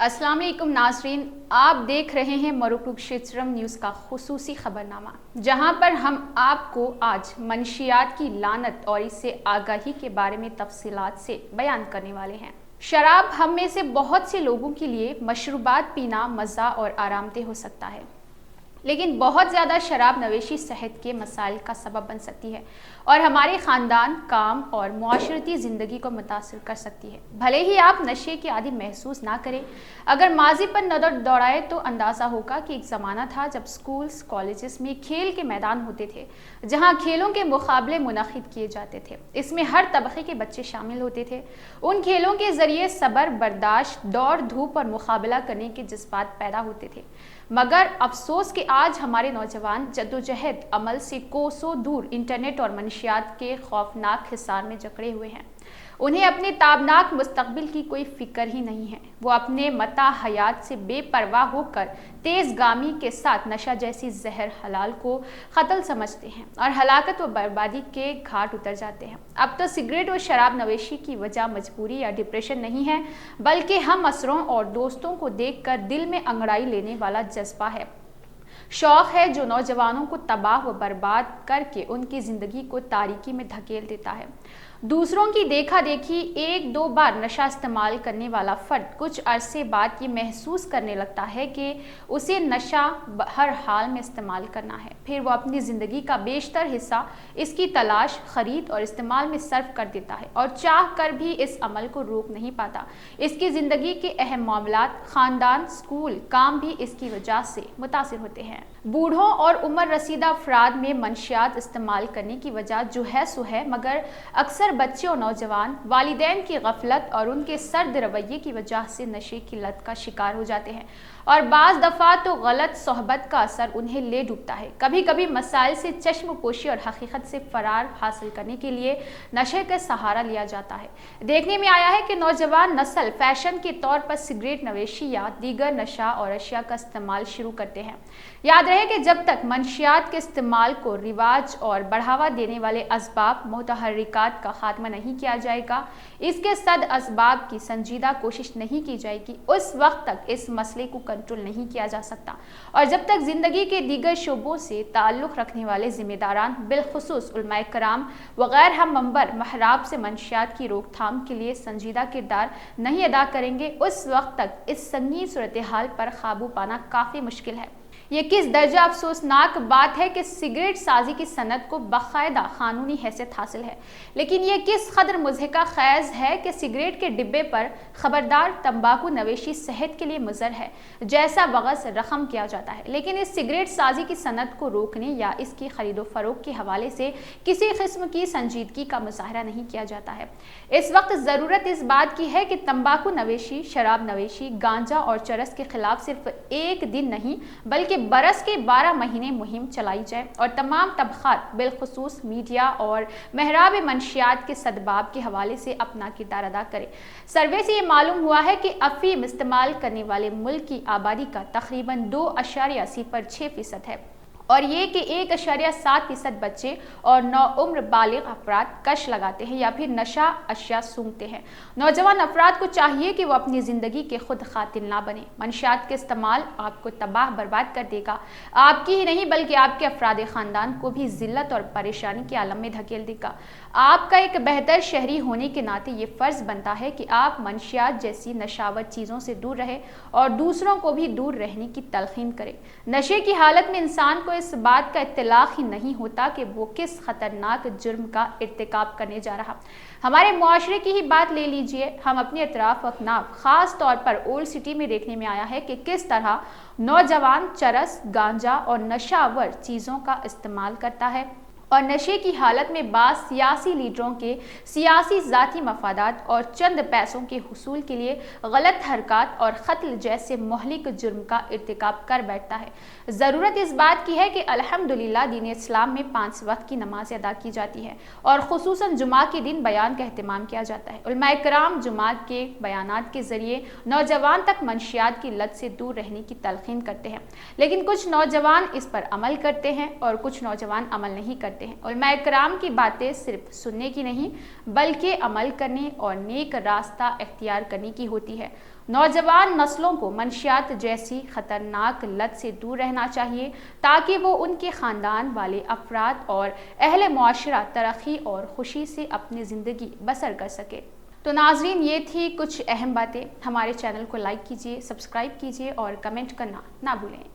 अस्सलाम वालेकुम नाज़रीन, आप देख रहे हैं मरुकुरुक्षेत्रम न्यूज़ का खुसूसी खबरनामा, जहां पर हम आपको आज मनशियात की लानत और इससे आगाही के बारे में तफसीलात से बयान करने वाले हैं। शराब हम में से बहुत से लोगों के लिए मशरूबात पीना मज़ा और आरामदेह हो सकता है, लेकिन बहुत ज़्यादा शराब नवेशी सेहत के मसाइल का सबब बन सकती है और हमारे ख़ानदान, काम और मुआशरती ज़िंदगी को मुतासिर कर सकती है। भले ही आप नशे के आदी महसूस ना करें, अगर माजी पर नज़र दौड़ाए तो अंदाज़ा होगा कि एक ज़माना था जब स्कूल्स, कॉलेजेस में खेल के मैदान होते थे, जहां खेलों के मुकाबले मुनक़िद किए जाते थे। इसमें हर तबके के बच्चे शामिल होते थे। उन खेलों के ज़रिए सब्र, बर्दाश्त, दौड़ धूप और मुकाबला करने के जज्बात पैदा होते थे। मगर अफसोस कि आज हमारे नौजवान जद्दोजहद अमल से कोसों दूर इंटरनेट और मनशियात के खौफनाक हिसार में जकड़े हुए हैं। उन्हें अपने ताबनाक मुस्तकबिल की कोई फिक्र ही नहीं है। वो अपने मता हयात से बेपरवाह होकर तेज़गामी के साथ नशा जैसी जहर हलाल को क़त्ल समझते हैं और हलाकत व बर्बादी के घाट उतर जाते हैं। अब तो सिगरेट और शराब नवेशी की वजह मजबूरी या डिप्रेशन नहीं है, बल्कि हम असरों और दोस्तों को देखकर दिल में अंगड़ाई लेने वाला जज्बा है, शौक है, जो नौजवानों को तबाह व बर्बाद करके उनकी ज़िंदगी को तारीकी में धकेल देता है। दूसरों की देखा देखी एक दो बार नशा इस्तेमाल करने वाला फ़र्द कुछ अरसे बाद ये महसूस करने लगता है कि उसे नशा हर हाल में इस्तेमाल करना है। फिर वो अपनी ज़िंदगी का बेशतर हिस्सा इसकी तलाश, ख़रीद और इस्तेमाल में सर्फ कर देता है और चाह कर भी इस अमल को रोक नहीं पाता। इसकी ज़िंदगी के अहम मामलात, ख़ानदान, स्कूल, काम भी इसकी वजह से मुतासिर होते हैं। बूढ़ों और उम्र रसीदा अफराद में मनशियात इस्तेमाल करने की वजह जो है सो है, मगर अक्सर बच्चे और नौजवान वालिदैन की गफलत और उनके सर्द रवैये की वजह से नशे की लत का शिकार हो जाते हैं और बाज़ दफ़ा तो गलत सोहबत का असर उन्हें ले डूबता है। कभी कभी मसाइल से चश्म पोशी और हकीकत से फरार हासिल करने के लिए नशे का सहारा लिया जाता है। देखने में आया है कि नौजवान नस्ल फैशन के तौर पर सिगरेट नवेशी या दीगर नशा और अशिया का इस्तेमाल शुरू करते हैं। याद रहे कि जब तक मनशियात के इस्तेमाल को रिवाज और बढ़ावा देने वाले असबाब मुतहर्रिकात का खात्मा नहीं किया जाएगा, इसके सद असबाब की संजीदा कोशिश नहीं की जाएगी, उस वक्त तक इस मसले को कंट्रोल नहीं किया जा सकता। और जब तक जिंदगी के दीगर शोबों से ताल्लुक़ रखने वाले जिम्मेदारान, बिलखुसूस उलमाए कराम वगैर हम मंबर महराब से मनशियात की रोकथाम के लिए संजीदा किरदार नहीं अदा करेंगे, उस वक्त तक इस संगीन सूरत हाल पर काबू पाना काफ़ी मुश्किल है। ये किस दर्जा अफसोसनाक बात है कि सिगरेट साजी की सनत को बाकायदा कानूनी हैसियत हासिल है, लेकिन ये किस कदर मुज़हिका खैज़ है कि सिगरेट के डिब्बे पर खबरदार तंबाकू नवेशी सेहत के लिए मुज़र है जैसा वगस रकम किया जाता है, लेकिन इस सिगरेट साजी की सनत को रोकने या इसकी खरीदो फरोख्त के हवाले से किसी किस्म की संजीदगी का मुजाहरा नहीं किया जाता है। इस वक्त ज़रूरत इस बात की है कि तंबाकू नवेशी, शराब नवेशी, गांजा और चरस के खिलाफ सिर्फ एक दिन नहीं बल्कि बरस के 12 महीने मुहिम चलाई जाए और तमाम तबक़ात बिलखुसूस मीडिया और महराब मनशियात के सदबाब के हवाले से अपना किरदार अदा करे। सर्वे से ये मालूम हुआ है कि अफीम इस्तेमाल करने वाले मुल्क की आबादी का तकरीबन 2.06% है और ये कि 1.7% बच्चे और नौउम्र बालिग अफराद कश लगाते हैं या फिर नशा अशिया सूंघते हैं। नौजवान अफराद को चाहिए कि वो अपनी ज़िंदगी के खुद खातिल ना बने। मनशियात के इस्तेमाल आपको तबाह बर्बाद कर देगा, आपकी ही नहीं बल्कि आपके अफराद ख़ानदान को भी ज़िल्लत और परेशानी के आलम में धकेल देगा। आपका एक बेहतर शहरी होने के नाते ये फ़र्ज़ बनता है कि आप मनशियात जैसी नशावर चीज़ों से दूर रहें और दूसरों को भी दूर रहने की तलक़ीन करें। नशे की हालत में इंसान को इस बात का इत्तलाक़ ही नहीं होता कि वो किस खतरनाक जुर्म का इर्तिकाब करने जा रहा। हमारे मुआशरे की ही बात ले लीजिए, हम अपने अतराफ़ अकनाफ ख़ास तौर पर ओल्ड सिटी में देखने में आया है कि किस तरह नौजवान चरस, गांजा और नशावर चीज़ों का इस्तेमाल करता है और नशे की हालत में बाज़ सियासी लीडरों के सियासी ज़ाती मफादात और चंद पैसों के हुसूल के लिए गलत हरकत और क़त्ल जैसे मुहलिक जुर्म का इर्तिकाब कर बैठता है। ज़रूरत इस बात की है कि अल्हम्दुलिल्लाह दीन इस्लाम में 5 वक्त की नमाज अदा की जाती है और खुसूसन जुमा के दिन बयान का अहतमाम किया जाता है। उलमाए कराम जुमा के बयानात के ज़रिए नौजवान तक मनशियात की लत से दूर रहने की तलक़ीन करते हैं, लेकिन कुछ नौजवान इस पर अमल करते हैं और कुछ नौजवान अमल नहीं करते। کرتے ہیں۔ علماء کرام کی باتیں صرف سننے کی نہیں بلکہ عمل کرنے اور نیک راستہ اختیار کرنے کی ہوتی ہے۔ نوجوان نسلوں کو منشیات جیسی خطرناک لت سے دور رہنا چاہیے تاکہ وہ ان کے خاندان والے افراد اور اہل معاشرہ ترقی اور خوشی سے اپنی زندگی بسر کر سکے۔ تو ناظرین، یہ تھی کچھ اہم باتیں۔ ہمارے چینل کو لائک کیجیے، سبسکرائب کیجیے اور کمنٹ کرنا نہ بھولیں۔